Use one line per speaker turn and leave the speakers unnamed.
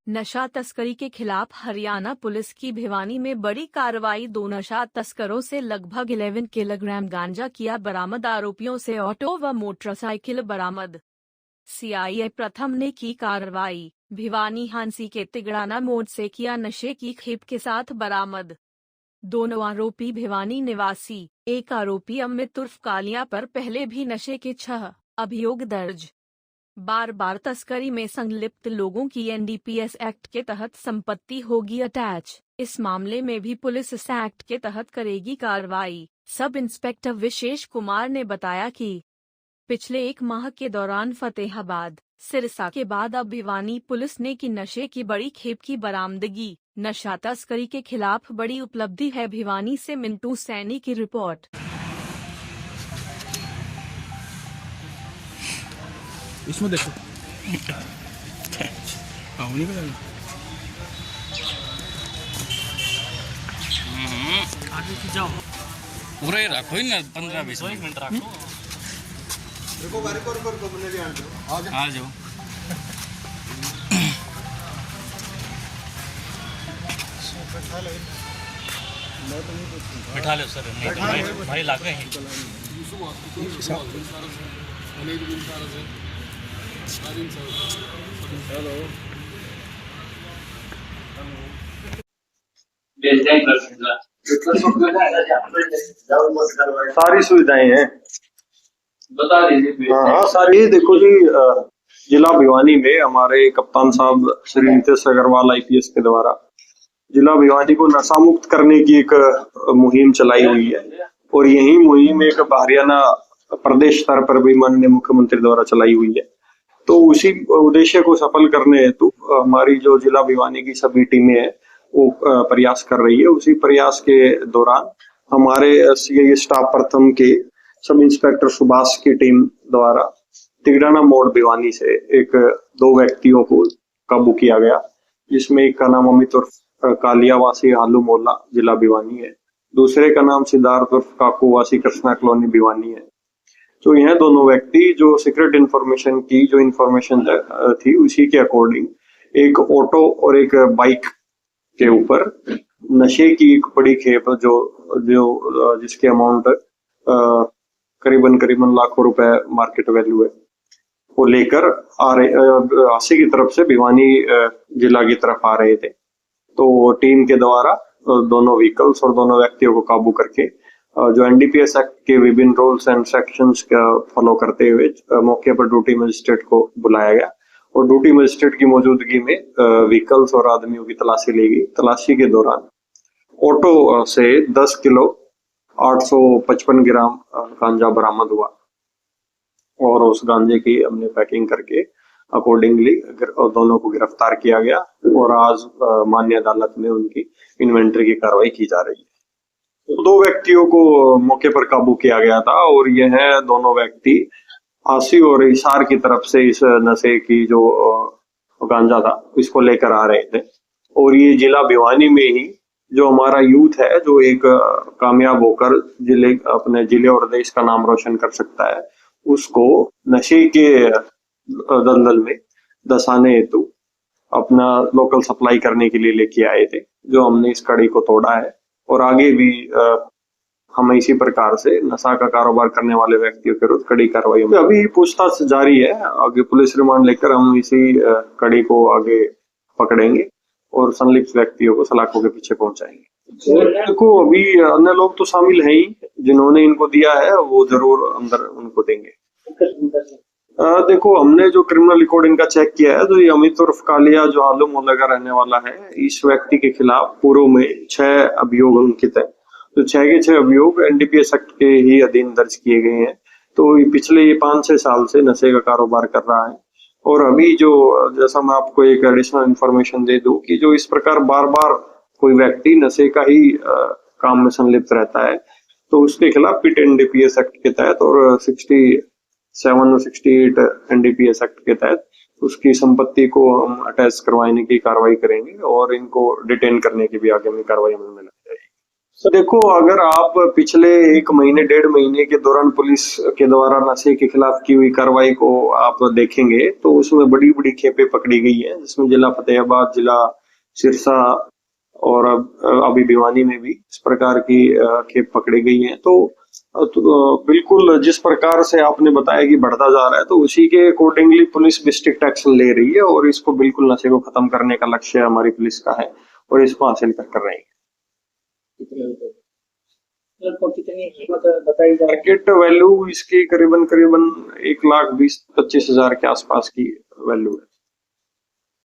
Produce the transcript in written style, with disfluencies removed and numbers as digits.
नशा तस्करी के खिलाफ हरियाणा पुलिस की भिवानी में बड़ी कार्रवाई। 2 नशा तस्करों से लगभग 11 किलोग्राम गांजा किया बरामद। आरोपियों से ऑटो व मोटरसाइकिल बरामद। सीआईए प्रथम ने की कार्रवाई। भिवानी हांसी के तिगड़ाना मोड़ से किया नशे की खेप के साथ बरामद। दोनों आरोपी भिवानी निवासी। एक आरोपी अमित उर्फ कालिया पर पहले भी नशे के 6 अभियोग दर्ज। बार बार तस्करी में संलिप्त लोगों की एनडीपीएस एक्ट के तहत संपत्ति होगी अटैच। इस मामले में भी पुलिस इस एक्ट के तहत करेगी कार्रवाई। सब इंस्पेक्टर विशेष कुमार ने बताया कि पिछले 1 माह के दौरान फतेहाबाद, सिरसा के बाद अब भिवानी पुलिस ने की नशे की बड़ी खेप की बरामदगी। नशा तस्करी के खिलाफ बड़ी उपलब्धि है। भिवानी से मिंटू सैनी की रिपोर्ट।
इसमें देखो आगे जाओ
पूरे रखो ही ना 15-20 मिनट रखो। आ जाओ बैठा लो सर। नहीं भाई लाग गए हैं।
सारी सुविधाएं हैं,
बता दीजिए।
हाँ सारी। देखो जी, जिला भिवानी में हमारे कप्तान साहब श्री नितेश अग्रवाल आईपीएस के द्वारा जिला भिवानी को नशा मुक्त करने की एक मुहिम चलाई हुई है और यही मुहिम एक हरियाणा प्रदेश स्तर पर भी माननीय मुख्यमंत्री द्वारा चलाई हुई है। तो उसी उद्देश्य को सफल करने हेतु हमारी जो जिला भिवानी की सभी टीमें हैं वो प्रयास कर रही है। उसी प्रयास के दौरान हमारे सीआईए स्टाफ प्रथम के सब इंस्पेक्टर सुभाष की टीम द्वारा तिगड़ाना मोड़ भिवानी से 2 व्यक्तियों को काबू किया गया, जिसमें एक का नाम अमित उर्फ कालिया वासी हालू मोहल्ला जिला भिवानी है, दूसरे का नाम सिद्धार्थ उर्फ काकू वासी कृष्णा कॉलोनी भिवानी है। तो यह दोनों व्यक्ति जो सीक्रेट इंफॉर्मेशन की जो इंफॉर्मेशन थी उसी के अकॉर्डिंग एक ऑटो और एक बाइक के ऊपर नशे की एक बड़ी खेप जो जिसके अमाउंट करीबन लाखों रुपए मार्केट वैल्यू है, वो लेकर आ रहे हांसी की तरफ से भिवानी जिला की तरफ आ रहे थे। तो टीम के द्वारा दोनों व्हीकल्स और दोनों व्यक्तियों को काबू करके जो एनडीपीएस एक्ट के विभिन्न रूल्स एंड सेक्शंस का फॉलो करते हुए मौके पर ड्यूटी मजिस्ट्रेट को बुलाया गया और ड्यूटी मजिस्ट्रेट की मौजूदगी में व्हीकल्स और आदमियों की तलाशी ली गई। तलाशी के दौरान ऑटो से 10 किलो 855 ग्राम गांजा बरामद हुआ और उस गांजे की हमने पैकिंग करके अकॉर्डिंगली दोनों को गिरफ्तार किया गया और आज माननीय अदालत में उनकी इन्वेंटरी की कार्रवाई की जा रही है। 2 व्यक्तियों को मौके पर काबू किया गया था और यह दोनों व्यक्ति हांसी और हिसार की तरफ से इस नशे की जो गांजा था इसको लेकर आ रहे थे और ये जिला भिवानी में ही जो हमारा यूथ है जो एक कामयाब होकर अपने जिले और देश का नाम रोशन कर सकता है, उसको नशे के दलदल में दसाने हेतु अपना लोकल सप्लाई करने के लिए लेके आए थे, जो हमने इस कड़ी को तोड़ा है और आगे भी हम इसी प्रकार से नशा का कारोबार करने वाले व्यक्तियों के विरुद्ध कड़ी कार्रवाई होगी। अभी पूछताछ जारी है, आगे पुलिस रिमांड लेकर हम इसी कड़ी को आगे पकड़ेंगे और संलिप्त व्यक्तियों को सलाखों के पीछे पहुंचाएंगे। देखो अभी अन्य लोग तो शामिल हैं ही, जिन्होंने इनको दिया है वो जरूर अंदर उनको देंगे। देखो हमने जो क्रिमिनल रिकॉर्ड इनका चेक किया है तो ये अमित उर्फ कालिया जो हालू मोहल्ले का रहने वाला है, इस व्यक्ति के खिलाफ पूर्व में 6 अभियोग अंकित है। तो 6 के 6 अभियोग एनडीपीएस एक्ट के ही अधीन दर्ज किए गए हैं। तो पिछले 5-6 साल से नशे का कारोबार कर रहा है और अभी जो जैसा मैं आपको एक एडिशनल इंफॉर्मेशन दे दूं कि जो इस प्रकार बार बार कोई व्यक्ति नशे का ही काम में संलिप्त रहता है तो उसके खिलाफ पिट एनडीपीएस एक्ट के तहत और 67 और 68 एनडीपीएस एक्ट के तहत उसकी संपत्ति को हम अटैच करवाने की कार्रवाई करेंगे और इनको डिटेन करने की भी आगे में कार्रवाई अमल में लाई जाएगी। तो देखो, अगर आप पिछले 1 महीने 1.5 महीने के दौरान पुलिस के द्वारा नशे के खिलाफ की हुई कार्रवाई को आप देखेंगे तो उसमें बड़ी बड़ी खेपें पकड़ी गई हैं, जिसमें जिला फतेहाबाद, जिला सिरसा और अभी भिवानी में भी इस प्रकार की खेप पकड़ी गई हैं। तो बिल्कुल जिस प्रकार से आपने बताया कि बढ़ता जा रहा है, तो उसी के अकॉर्डिंगली पुलिस भी स्ट्रिक्ट एक्शन ले रही है और इसको बिल्कुल नशे को खत्म करने का लक्ष्य हमारी पुलिस का है और इसको हासिल कर रही है।
कितनी कीमत बताई जा रही
मार्केट वैल्यू इसकी करीबन 1,20,25,000 के आसपास की वैल्यू है।